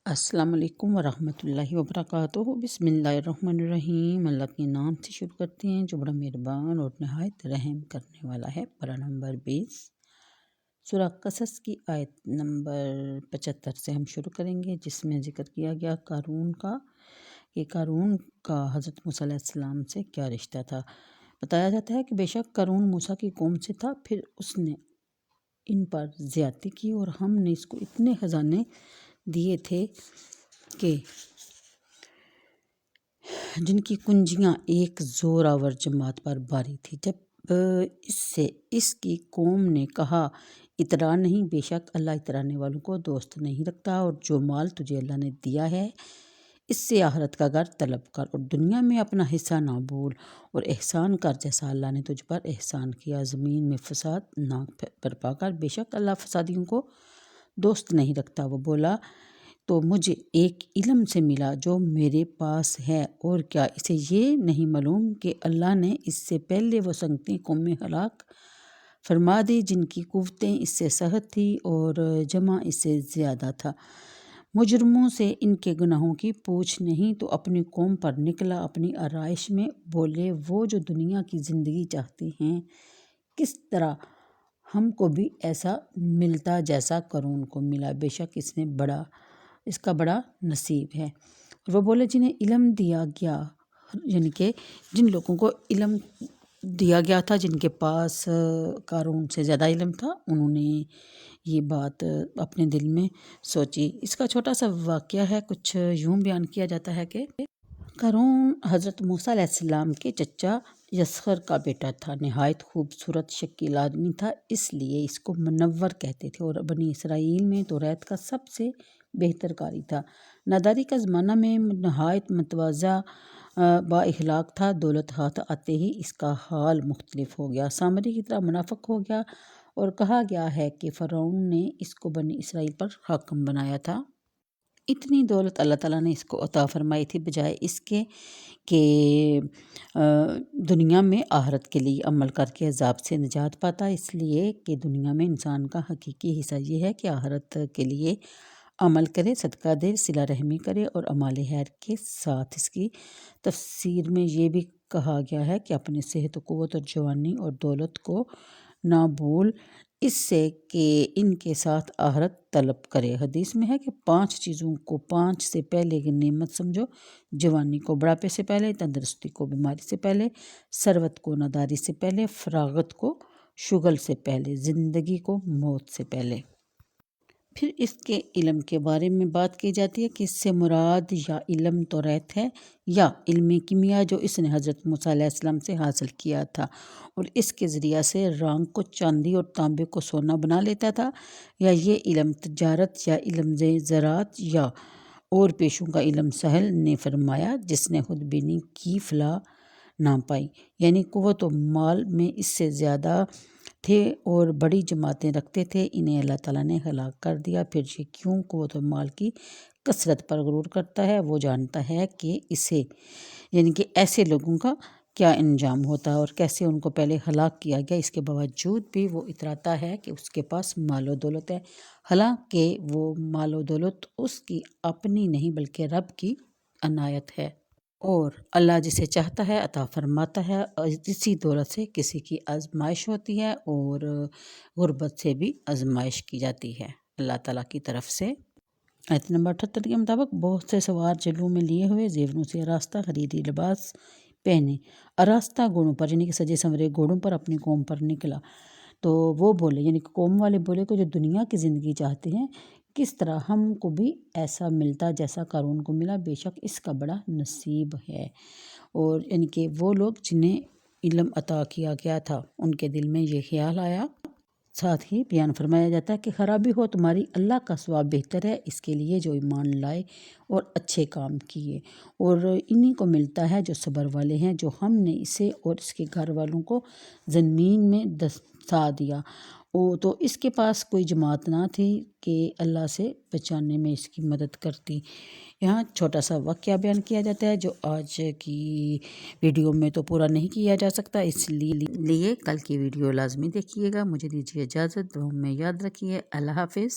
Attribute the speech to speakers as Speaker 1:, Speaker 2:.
Speaker 1: السلام علیکم ورحمۃ اللہ وبرکاتہ۔ بسم اللہ الرحمن الرحیم۔ اللہ کے نام سے شروع کرتے ہیں جو بڑا مہربان اور نہایت رحم کرنے والا ہے۔ پارہ نمبر 20 سورہ قصص کی آیت نمبر 75 سے ہم شروع کریں گے، جس میں ذکر کیا گیا قارون کا حضرت موسیٰ علیہ السلام سے کیا رشتہ تھا۔ بتایا جاتا ہے کہ بے شک قارون موسیٰ کی قوم سے تھا، پھر اس نے ان پر زیادتی کی اور ہم نے اس کو اتنے خزانے دیے تھے کہ جن کی کنجیاں ایک زوراور جماعت پر باری تھی۔ جب اس کی قوم نے کہا اترا نہیں، بے شک اللہ اترانے والوں کو دوست نہیں رکھتا، اور جو مال تجھے اللہ نے دیا ہے اس سے آخرت کا گھر طلب کر اور دنیا میں اپنا حصہ نہ بھول، اور احسان کر جیسا اللہ نے تجھ پر احسان کیا، زمین میں فساد نہ برپا کر، بے شک اللہ فسادیوں کو دوست نہیں رکھتا۔ وہ بولا تو مجھے ایک علم سے ملا جو میرے پاس ہے، اور کیا اسے یہ نہیں معلوم کہ اللہ نے اس سے پہلے وہ سنگتیں قومیں ہلاک فرما دی جن کی قوتیں اس سے سخت تھی اور جمع اس سے زیادہ تھا۔ مجرموں سے ان کے گناہوں کی پوچھ نہیں تو اپنی قوم پر نکلا اپنی آرائش میں، بولے وہ جو دنیا کی زندگی چاہتے ہیں کس طرح ہم کو بھی ایسا ملتا جیسا قارون کو ملا، بے شک اس کا بڑا نصیب ہے۔ وہ بولے جنہیں علم دیا گیا، یعنی کہ جن لوگوں کو علم دیا گیا تھا، جن کے پاس قارون سے زیادہ علم تھا، انہوں نے یہ بات اپنے دل میں سوچی۔ اس کا چھوٹا سا واقعہ ہے، کچھ یوں بیان کیا جاتا ہے کہ قارون حضرت موسیٰ علیہ السلام کے چچا یسخر کا بیٹا تھا، نہایت خوبصورت شکیل آدمی تھا، اس لیے اس کو منور کہتے تھے، اور بنی اسرائیل میں توریت کا سب سے بہتر قاری تھا۔ ناداری کا زمانہ میں نہایت متواضع با اخلاق تھا، دولت ہاتھ آتے ہی اس کا حال مختلف ہو گیا، سامری کی طرح منافق ہو گیا، اور کہا گیا ہے کہ فرعون نے اس کو بنی اسرائیل پر حاکم بنایا تھا۔ اتنی دولت اللہ تعالیٰ نے اس کو عطا فرمائی تھی بجائے اس کے کہ دنیا میں آخرت کے لیے عمل کر کے عذاب سے نجات پاتا، اس لیے کہ دنیا میں انسان کا حقیقی حصہ یہ ہے کہ آخرت کے لیے عمل کرے، صدقہ دے، صلہ رحمی کرے، اور اعمال خیر کے ساتھ۔ اس کی تفسیر میں یہ بھی کہا گیا ہے کہ اپنی صحت و قوت اور جوانی اور دولت کو نہ بھول، اس سے کہ ان کے ساتھ آخرت طلب کرے۔ حدیث میں ہے کہ 5 چیزوں کو 5 سے پہلے کی نعمت سمجھو، جوانی کو بڑھاپے سے پہلے، تندرستی کو بیماری سے پہلے، ثروت کو ناداری سے پہلے، فراغت کو شغل سے پہلے، زندگی کو موت سے پہلے۔ پھر اس کے علم کے بارے میں بات کی جاتی ہے کہ اس سے مراد یا علم توریت ہے یا علم کیمیا جو اس نے حضرت موسیٰ علیہ السلام سے حاصل کیا تھا، اور اس کے ذریعہ سے رانگ کو چاندی اور تانبے کو سونا بنا لیتا تھا، یا یہ علم تجارت یا علم زراعت یا اور پیشوں کا علم سہل نے فرمایا جس نے خود بینی کی فلاح نہ پائی، یعنی قوت و مال میں اس سے زیادہ تھے اور بڑی جماعتیں رکھتے تھے، انہیں اللہ تعالیٰ نے ہلاک کر دیا۔ پھر یہ کیوں قوت و مال کی کثرت پر غرور کرتا ہے، وہ جانتا ہے کہ اسے یعنی کہ ایسے لوگوں کا کیا انجام ہوتا ہے اور کیسے ان کو پہلے ہلاک کیا گیا، اس کے باوجود بھی وہ اتراتا ہے کہ اس کے پاس مال و دولت ہے، حالانکہ وہ مال و دولت اس کی اپنی نہیں بلکہ رب کی عنایت ہے، اور اللہ جسے چاہتا ہے عطا فرماتا ہے، اور اسی دولت سے کسی کی آزمائش ہوتی ہے اور غربت سے بھی آزمائش کی جاتی ہے اللہ تعالیٰ کی طرف سے۔ آیت نمبر 78 کے مطابق بہت سے سوار جلوں میں لیے ہوئے زیوروں سے آراستہ خریدی لباس پہنے آراستہ گھوڑوں پر، یعنی کہ سجے سنورے گھوڑوں پر اپنی قوم پر نکلا، تو وہ بولے یعنی کہ قوم والے بولے کہ جو دنیا کی زندگی چاہتے ہیں کس طرح ہم کو بھی ایسا ملتا جیسا قارون کو ملا، بے شک اس کا بڑا نصیب ہے۔ اور یعنی کہ وہ لوگ جنہیں علم عطا کیا گیا تھا ان کے دل میں یہ خیال آیا۔ ساتھ ہی بیان فرمایا جاتا ہے کہ خرابی ہو تمہاری، اللہ کا ثواب بہتر ہے اس کے لیے جو ایمان لائے اور اچھے کام کیے، اور انہی کو ملتا ہے جو صبر والے ہیں، جو ہم نے اسے اور اس کے گھر والوں کو زمین میں دسا دیا، تو اس کے پاس کوئی جماعت نہ تھی کہ اللہ سے بچانے میں اس کی مدد کرتی۔ یہاں چھوٹا سا واقعہ بیان کیا جاتا ہے جو آج کی ویڈیو میں تو پورا نہیں کیا جا سکتا، اس لیے کل کی ویڈیو لازمی دیکھیے گا۔ مجھے دیجیے اجازت، دعاؤں میں یاد رکھیے، اللہ حافظ۔